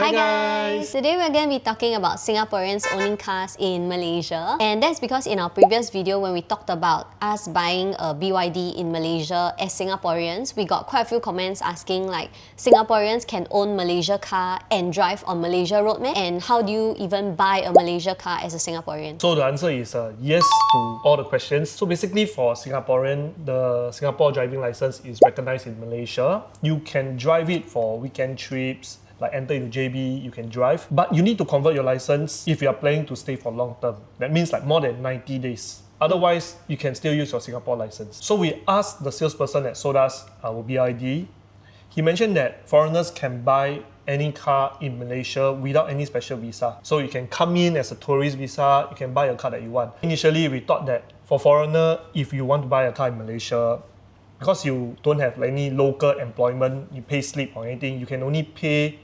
Hi guys! Today we're going to be talking about Singaporeans owning cars in Malaysia, and that's because in our previous video when we talked about us buying a BYD in Malaysia as Singaporeans, we got quite a few comments asking like Singaporeans can own Malaysia car and drive on Malaysia road meh? And how do you even buy a Malaysia car as a Singaporean? So the answer is yes to all the questions. So basically for Singaporean, the Singapore driving license is recognized in Malaysia. You can drive it for weekend trips, like enter into JB, you can drive. But you need to convert your license if you are planning to stay for long term. That means like more than 90 days. Otherwise, you can still use your Singapore license. So we asked the salesperson that sold us our BID. He mentioned that foreigners can buy any car in Malaysia without any special visa. So you can come in as a tourist visa, you can buy a car that you want. Initially, we thought that for foreigner, if you want to buy a car in Malaysia, because you don't have any local employment, you pay slip or anything, you can only pay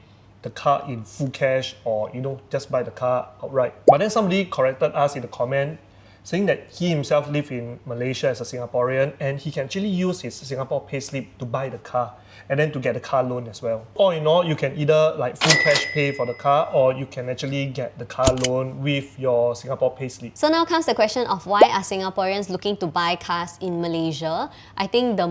the car in full cash or just buy the car outright. But then somebody corrected us in the comment saying that he himself lives in Malaysia as a Singaporean and he can actually use his Singapore payslip to buy the car and then to get the car loan as well. All in all, you can either like full cash pay for the car or you can actually get the car loan with your Singapore payslip. So now comes the question of why are Singaporeans looking to buy cars in Malaysia? I think the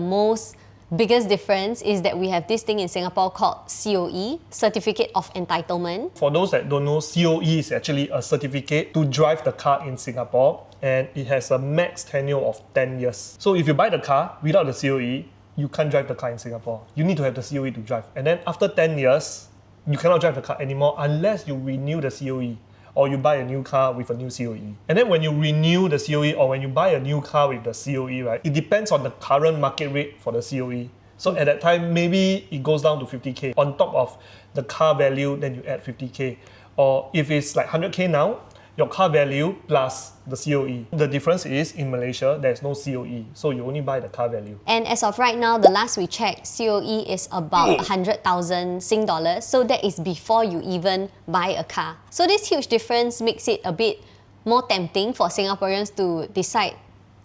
biggest difference is that we have this thing in Singapore called COE, Certificate of Entitlement. For those that don't know, COE is actually a certificate to drive the car in Singapore and it has a max tenure of 10 years. So if you buy the car without the COE, you can't drive the car in Singapore. You need to have the COE to drive. And then after 10 years, you cannot drive the car anymore unless you renew the COE or you buy a new car with a new COE. And then when you renew the COE or when you buy a new car with the COE, right, it depends on the current market rate for the COE. So at that time, maybe it goes down to 50k. On top of the car value, then you add 50k. Or if it's like 100k now, your car value plus the COE. The difference is in Malaysia, there's no COE. So you only buy the car value. And as of right now, the last we checked, COE is about 100,000 Sing dollars. So that is before you even buy a car. So this huge difference makes it a bit more tempting for Singaporeans to decide,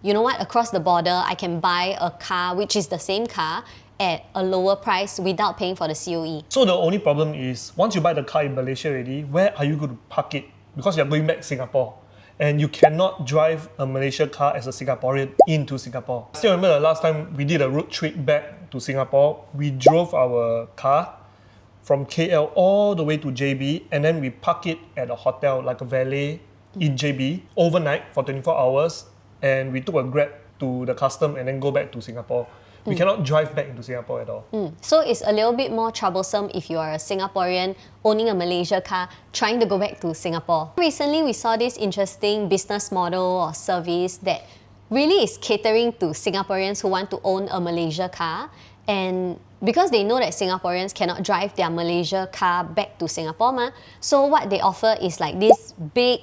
you know what, across the border, I can buy a car which is the same car at a lower price without paying for the COE. So the only problem is, once you buy the car in Malaysia already, where are you going to park it? Because you're going back to Singapore. And you cannot drive a Malaysia car as a Singaporean into Singapore. I still remember the last time we did a road trip back to Singapore. We drove our car from KL all the way to JB and then we park it at a hotel, like a valet in JB, overnight for 24 hours. And we took a Grab to the custom and then go back to Singapore. We cannot drive back into Singapore at all. So it's a little bit more troublesome if you are a Singaporean owning a Malaysia car trying to go back to Singapore. Recently, we saw this interesting business model or service that really is catering to Singaporeans who want to own a Malaysia car. And because they know that Singaporeans cannot drive their Malaysia car back to Singapore, so what they offer is like this big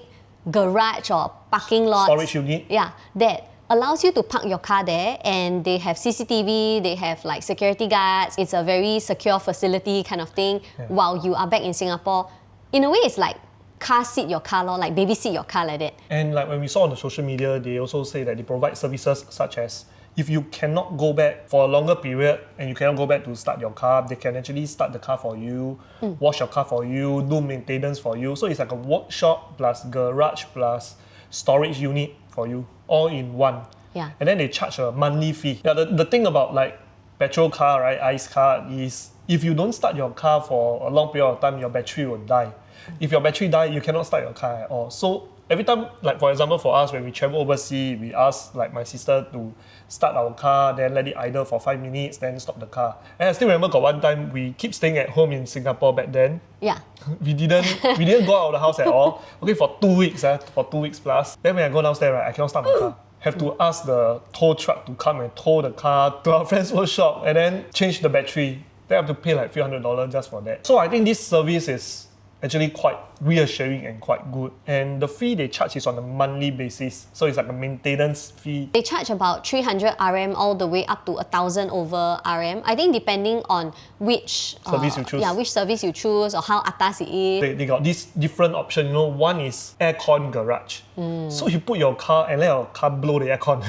garage or parking lot. Storage unit. Yeah, that allows you to park your car there, and they have CCTV, they have like security guards. It's a very secure facility kind of thing while you are back in Singapore. In a way, it's like car seat your car, like babysit your car like that. And like when we saw on the social media, they also say that they provide services such as if you cannot go back for a longer period and you cannot go back to start your car, they can actually start the car for you, wash your car for you, do maintenance for you. So it's like a workshop plus garage plus storage unit for you, all in one. Yeah. And then they charge a monthly fee. Yeah, the thing about like petrol car, right, ICE car, is if you don't start your car for a long period of time, your battery will die. If your battery dies, you cannot start your car at all. So every time, like for example for us, when we travel overseas, we ask like my sister to start our car, then let it idle for 5 minutes, then stop the car. And I still remember got one time we keep staying at home in Singapore back then. Yeah. We didn't go out of the house at all. Okay, for 2 weeks, for 2 weeks plus. Then when I go downstairs, right, I cannot start my car. Have to ask the tow truck to come and tow the car to our friend's workshop and then change the battery. Then I have to pay like $300 just for that. So I think this service is actually quite reassuring and quite good. And the fee they charge is on a monthly basis. So it's like a maintenance fee. They charge about 300 RM all the way up to 1,000 over RM. I think depending on which Service you choose. Yeah, which service you choose or how atas it is. They got this different option, you know, one is aircon garage. So you put your car and let your car blow the aircon.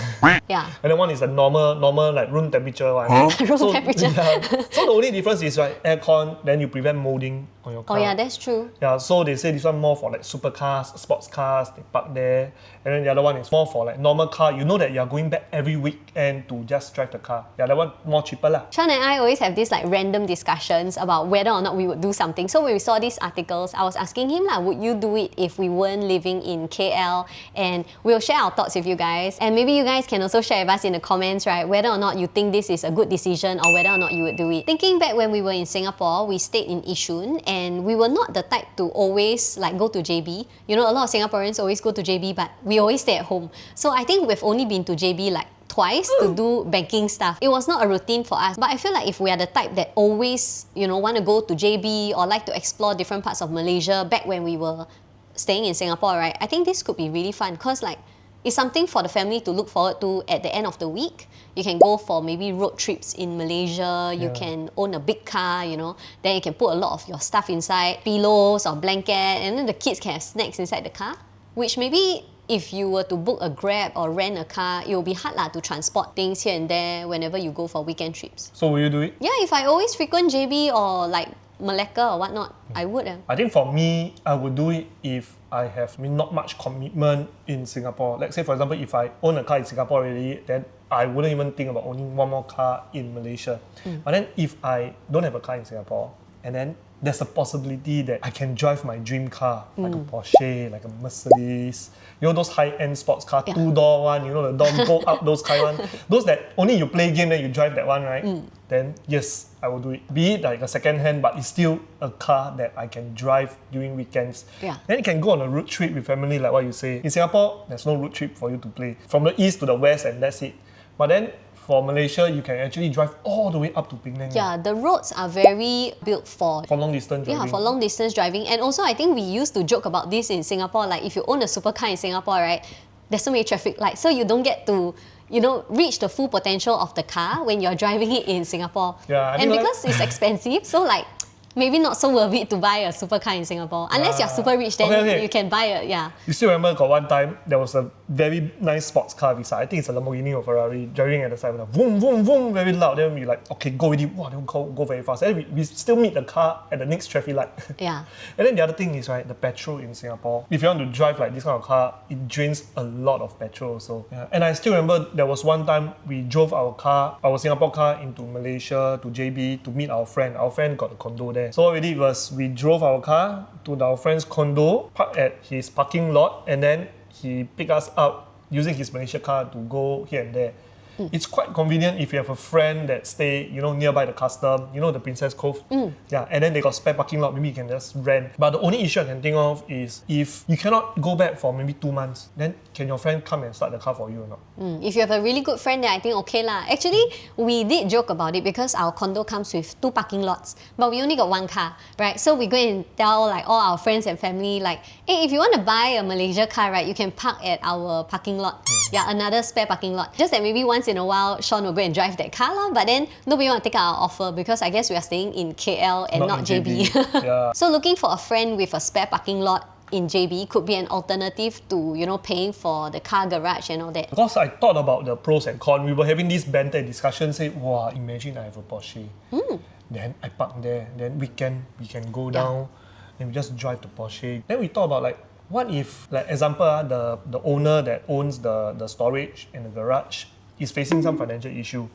Yeah. And then one is a normal like room temperature one. Room temperature. Yeah. So the only difference is right, aircon, then you prevent molding on your car. Oh yeah, that's true. Yeah, so they say this one more for like supercars, sports cars, they park there. And then the other one is more for like normal car. You know that you're going back every weekend to just drive the car. Yeah, that one more cheaper lah. Sean and I always have these like random discussions about whether or not we would do something. So when we saw these articles, I was asking him like, would you do it if we weren't living in KL? And we'll share our thoughts with you guys. And maybe you guys can also share with us in the comments, right, whether or not you think this is a good decision or whether or not you would do it. Thinking back when we were in Singapore, we stayed in Yishun and we were not the type to always like go to JB. You know, a lot of Singaporeans always go to JB, but we always stay at home. So I think we've only been to JB like twice to do banking stuff. It was not a routine for us. But I feel like if we are the type that always, you know, want to go to JB or like to explore different parts of Malaysia back when we were staying in Singapore, right? I think this could be really fun because like it's something for the family to look forward to at the end of the week. You can go for maybe road trips in Malaysia. You can own a big car, you know. Then you can put a lot of your stuff inside, pillows or blanket, and then the kids can have snacks inside the car, which maybe if you were to book a Grab or rent a car, it will be hard to transport things here and there whenever you go for weekend trips. So will you do it? Yeah, if I always frequent JB or like Malacca or whatnot, I would. I think for me, I would do it if I have not much commitment in Singapore. Like say for example, if I own a car in Singapore already, then I wouldn't even think about owning one more car in Malaysia. But then if I don't have a car in Singapore, and then there's a possibility that I can drive my dream car, like a Porsche, like a Mercedes, you know those high-end sports car, two-door one, you know the door go up, those kind one. Those that only you play game, then you drive that one, right? Then yes, I will do it. Be it like a second-hand, but it's still a car that I can drive during weekends. Yeah. Then you can go on a road trip with family, like what you say. In Singapore, there's no road trip for you to play. From the east to the west, and that's it. But then for Malaysia, you can actually drive all the way up to Penang. Yeah, the roads are very built for long distance driving. Yeah, for long distance driving. And also, I think we used to joke about this in Singapore. Like, if you own a supercar in Singapore, right, there's so many traffic lights. So you don't get to, you know, reach the full potential of the car when you're driving it in Singapore. Yeah, and because it's expensive, so like, maybe not so worth it to buy a supercar in Singapore. Unless you're super rich, then you can buy a, You still remember got one time, there was a very nice sports car beside. I think it's a Lamborghini or Ferrari, driving at the side with a vroom, vroom, vroom, very loud. Then we like, okay, go with it. Wow, don't go very fast. And we still meet the car at the next traffic light. Yeah. And then the other thing is, right, the petrol in Singapore. If you want to drive like this kind of car, it drains a lot of petrol also. Yeah. And I still remember there was one time we drove our Singapore car into Malaysia, to JB, to meet our friend. Our friend got a condo there. So what we did was we drove our car to our friend's condo, parked at his parking lot, and then he picked us up using his Malaysia car to go here and there. It's quite convenient if you have a friend that stay, you know, nearby the custom, you know, the Princess Cove. Yeah, and then they got spare parking lot, maybe you can just rent. But the only issue I can think of is if you cannot go back for maybe 2 months, then can your friend come and start the car for you or not? If you have a really good friend, then I think okay lah. Actually, we did joke about it because our condo comes with 2 parking lots, but we only got 1 car, right? So we go and tell like all our friends and family like, hey, if you want to buy a Malaysia car, right, you can park at our parking lot. Yeah, another spare parking lot. Just that maybe once in a while, Sean will go and drive that car lah, but then nobody want to take our offer because I guess we are staying in KL and not JB. Yeah. So looking for a friend with a spare parking lot in JB could be an alternative to, you know, paying for the car garage and all that. Because I thought about the pros and cons, we were having this banter discussion, say, wow, imagine I have a Porsche. Then I park there, then weekend we can go down and we just drive the Porsche. Then we thought about like, what if, like example, the owner that owns the storage and the garage is facing some financial issue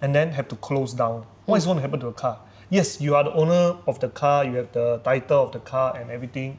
and then have to close down. What is going to happen to the car? Yes, you are the owner of the car, you have the title of the car and everything.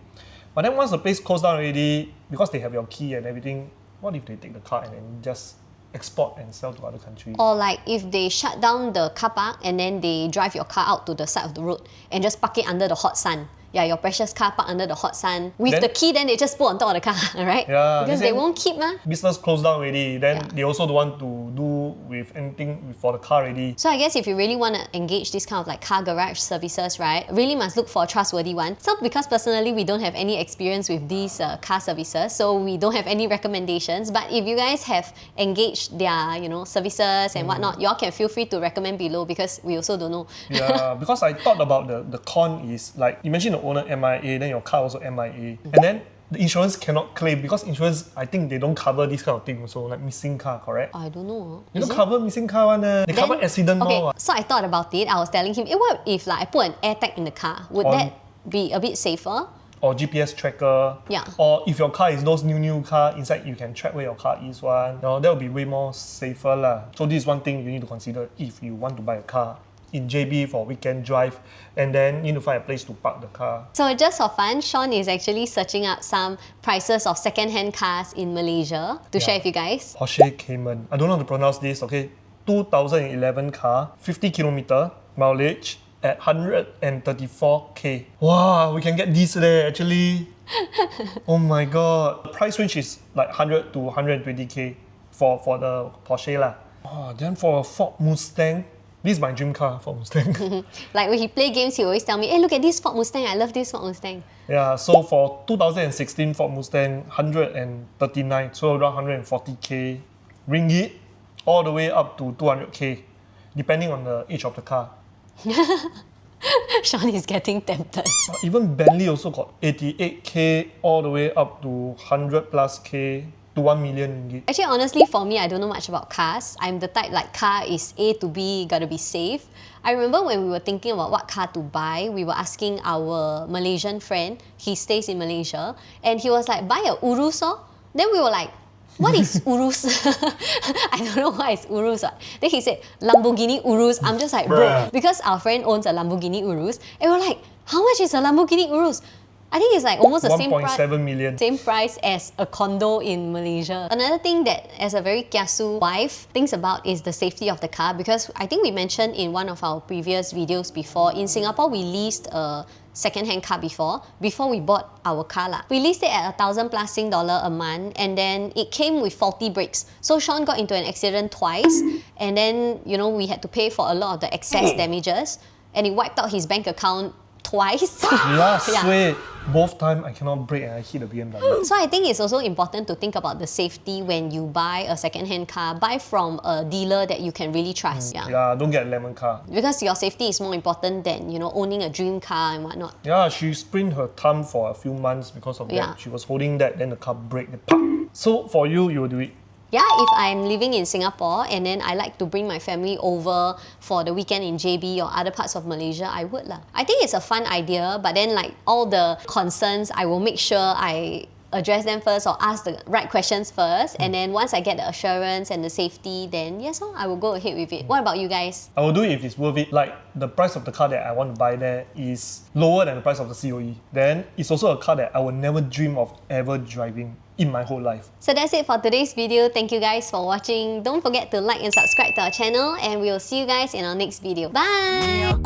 But then once the place closed down already, because they have your key and everything, what if they take the car and then just export and sell to other countries? Or like if they shut down the car park and then they drive your car out to the side of the road and just park it under the hot sun. Yeah, your precious car parked under the hot sun. With the key, then they just put on top of the car, right? Yeah, because they won't keep, man. Business closed down already, then they also don't want to do you with anything for the car already. So I guess if you really want to engage this kind of like car garage services, right, really must look for a trustworthy one. So because personally we don't have any experience with these car services, so we don't have any recommendations. But if you guys have engaged their, services and whatnot, y'all can feel free to recommend below because we also don't know. Yeah, because I thought about the con is like, imagine the owner MIA, then your car also MIA. And then the insurance cannot claim because insurance, I think they don't cover this kind of thing also, like missing car, correct? I don't know. You don't cover missing car one. They cover accident okay, more. so I thought about it. I was telling him, what if like I put an air tag in the car? Would that be a bit safer? Or GPS tracker. Yeah. Or if your car is those new car, inside you can track where your car is one. That will be way more safer lah. So this is one thing you need to consider if you want to buy a car in JB for weekend drive, and then you need to find a place to park the car. So just for fun, Sean is actually searching up some prices of second-hand cars in Malaysia to share with you guys. Porsche Cayman. I don't know how to pronounce this, okay? 2011 car, 50 kilometer mileage at 134k. Wow, we can get this there actually. Oh my god. The price range is like 100 to 120k for the Porsche lah. Oh, then for a Ford Mustang, this is my dream car, Ford Mustang. Like when he play games, he always tell me, hey, look at this Ford Mustang. I love this Ford Mustang. Yeah, so for 2016 Ford Mustang, 139, so around 140k ringgit, all the way up to 200k, depending on the age of the car. Sean is getting tempted. Even Bentley also got 88k, all the way up to 100 plus k. To 1 million ringgit. Actually, honestly, for me, I don't know much about cars. I'm the type like car is A to B, gotta be safe. I remember when we were thinking about what car to buy, we were asking our Malaysian friend, he stays in Malaysia, and he was like, buy a Urus oh. Then we were like, what is Urus? I don't know what is Urus. Then he said, Lamborghini Urus. I'm just like, bro, because our friend owns a Lamborghini Urus, and we're like, how much is a Lamborghini Urus? I think it's like almost the same price. 1.7 million. Same price as a condo in Malaysia. Another thing that as a very kiasu wife thinks about is the safety of the car, because I think we mentioned in one of our previous videos before, in Singapore we leased a second-hand car before we bought our car lah. We leased it at 1,000 plus Sing dollar a month, and then it came with faulty brakes. So Sean got into an accident twice, and then we had to pay for a lot of the excess damages, and it wiped out his bank account twice. Yeah, sweet. Both time I cannot brake and I hit the BMW. So I think it's also important to think about the safety when you buy a second-hand car. Buy from a dealer that you can really trust. Yeah, don't get a lemon car. Because your safety is more important than owning a dream car and whatnot. Yeah, she sprained her thumb for a few months because of that. She was holding that, then the car braked. So for you, you will do it. Yeah, if I'm living in Singapore and then I like to bring my family over for the weekend in JB or other parts of Malaysia, I would lah. I think it's a fun idea, but then like all the concerns, I will make sure I address them first or ask the right questions first, and then once I get the assurance and the safety, then yes, I will go ahead with it. What about you guys? I will do it if it's worth it. Like the price of the car that I want to buy there is lower than the price of the COE. Then it's also a car that I would never dream of ever driving in my whole life. So that's it for today's video. Thank you guys for watching. Don't forget to like and subscribe to our channel, and we'll see you guys in our next video. Bye!